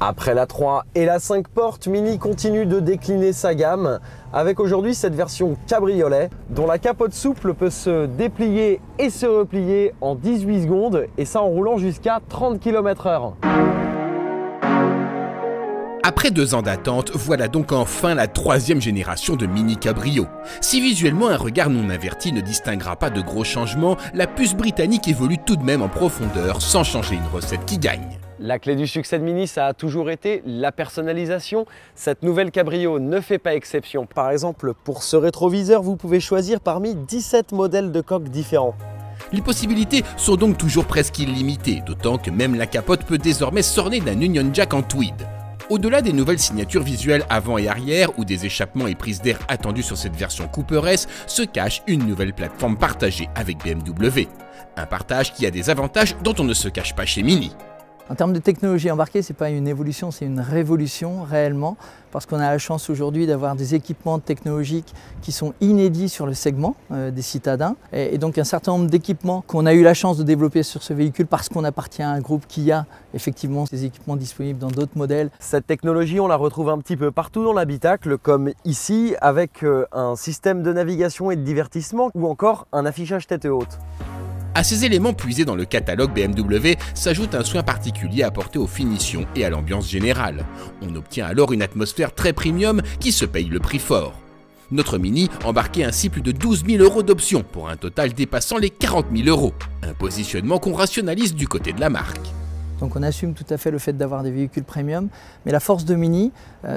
Après la 3 et la 5 portes, Mini continue de décliner sa gamme avec aujourd'hui cette version cabriolet dont la capote souple peut se déplier et se replier en 18 secondes et ça en roulant jusqu'à 30 km/h. Après 2 ans d'attente, voilà donc enfin la 3e génération de Mini Cabrio. Si visuellement un regard non averti ne distinguera pas de gros changements, la puce britannique évolue tout de même en profondeur sans changer une recette qui gagne. La clé du succès de Mini, ça a toujours été la personnalisation. Cette nouvelle Cabrio ne fait pas exception. Par exemple, pour ce rétroviseur, vous pouvez choisir parmi 17 modèles de coques différents. Les possibilités sont donc toujours presque illimitées, d'autant que même la capote peut désormais s'orner d'un Union Jack en tweed. Au-delà des nouvelles signatures visuelles avant et arrière ou des échappements et prises d'air attendus sur cette version Cooper S, se cache une nouvelle plateforme partagée avec BMW. Un partage qui a des avantages dont on ne se cache pas chez Mini. En termes de technologie embarquée, ce n'est pas une évolution, c'est une révolution réellement, parce qu'on a la chance aujourd'hui d'avoir des équipements technologiques qui sont inédits sur le segment des citadins. Et donc un certain nombre d'équipements qu'on a eu la chance de développer sur ce véhicule parce qu'on appartient à un groupe qui a effectivement ces équipements disponibles dans d'autres modèles. Cette technologie, on la retrouve un petit peu partout dans l'habitacle, comme ici, avec un système de navigation et de divertissement ou encore un affichage tête haute. À ces éléments puisés dans le catalogue BMW s'ajoute un soin particulier apporté aux finitions et à l'ambiance générale. On obtient alors une atmosphère très premium qui se paye le prix fort. Notre Mini embarquait ainsi plus de 12 000 € d'options pour un total dépassant les 40 000 €. Un positionnement qu'on rationalise du côté de la marque. Donc on assume tout à fait le fait d'avoir des véhicules premium, mais la force de Mini,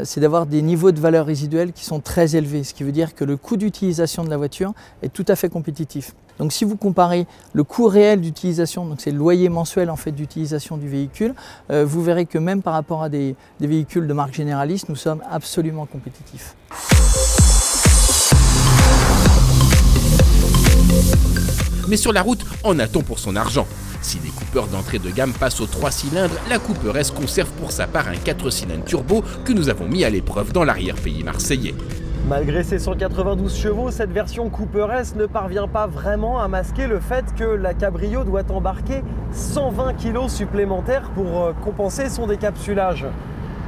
c'est d'avoir des niveaux de valeur résiduelle qui sont très élevés, ce qui veut dire que le coût d'utilisation de la voiture est tout à fait compétitif. Donc si vous comparez le coût réel d'utilisation, donc c'est le loyer mensuel en fait d'utilisation du véhicule, vous verrez que même par rapport à des véhicules de marque généraliste, nous sommes absolument compétitifs. Mais sur la route, en a-t-on pour son argent? Si les Coopers d'entrée de gamme passent aux 3 cylindres, la Cooper S conserve pour sa part un 4 cylindres turbo que nous avons mis à l'épreuve dans l'arrière-pays marseillais. Malgré ses 192 chevaux, cette version Cooper S ne parvient pas vraiment à masquer le fait que la Cabrio doit embarquer 120 kg supplémentaires pour compenser son décapsulage.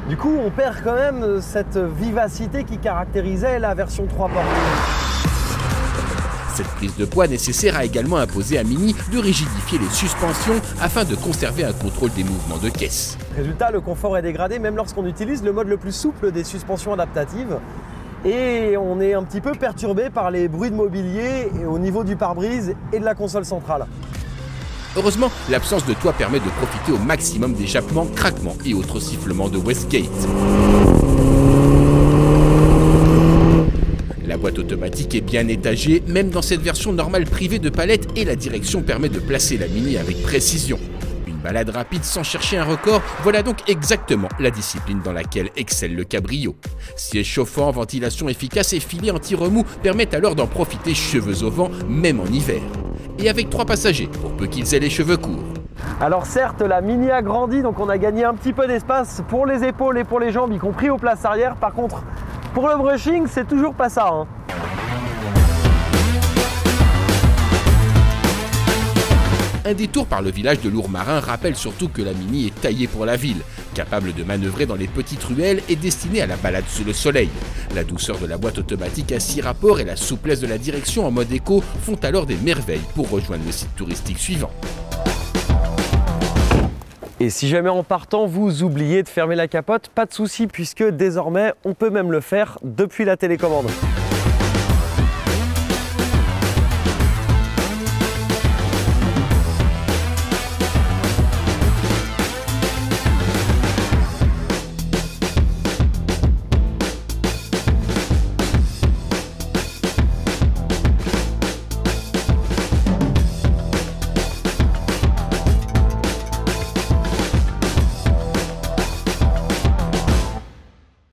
Du coup, on perd quand même cette vivacité qui caractérisait la version 3 portes. Cette prise de poids nécessaire a également imposé à Mini de rigidifier les suspensions afin de conserver un contrôle des mouvements de caisse. Résultat, le confort est dégradé même lorsqu'on utilise le mode le plus souple des suspensions adaptatives. Et on est un petit peu perturbé par les bruits de mobilier au niveau du pare-brise et de la console centrale. Heureusement, l'absence de toit permet de profiter au maximum d'échappements, craquements et autres sifflements de Westgate. La boîte automatique est bien étagée, même dans cette version normale privée de palette, et la direction permet de placer la Mini avec précision. Une balade rapide sans chercher un record, voilà donc exactement la discipline dans laquelle excelle le Cabrio. Siège chauffant, ventilation efficace et filet anti-remous permettent alors d'en profiter cheveux au vent, même en hiver. Et avec 3 passagers, pour peu qu'ils aient les cheveux courts. Alors certes, la Mini a grandi, donc on a gagné un petit peu d'espace pour les épaules et pour les jambes, y compris aux places arrière. Par contre, pour le brushing, c'est toujours pas ça, hein. Un détour par le village de Lourmarin rappelle surtout que la Mini est taillée pour la ville, capable de manœuvrer dans les petites ruelles et destinée à la balade sous le soleil. La douceur de la boîte automatique à 6 rapports et la souplesse de la direction en mode éco font alors des merveilles pour rejoindre le site touristique suivant. Et si jamais en partant, vous oubliez de fermer la capote, pas de souci puisque désormais, on peut même le faire depuis la télécommande.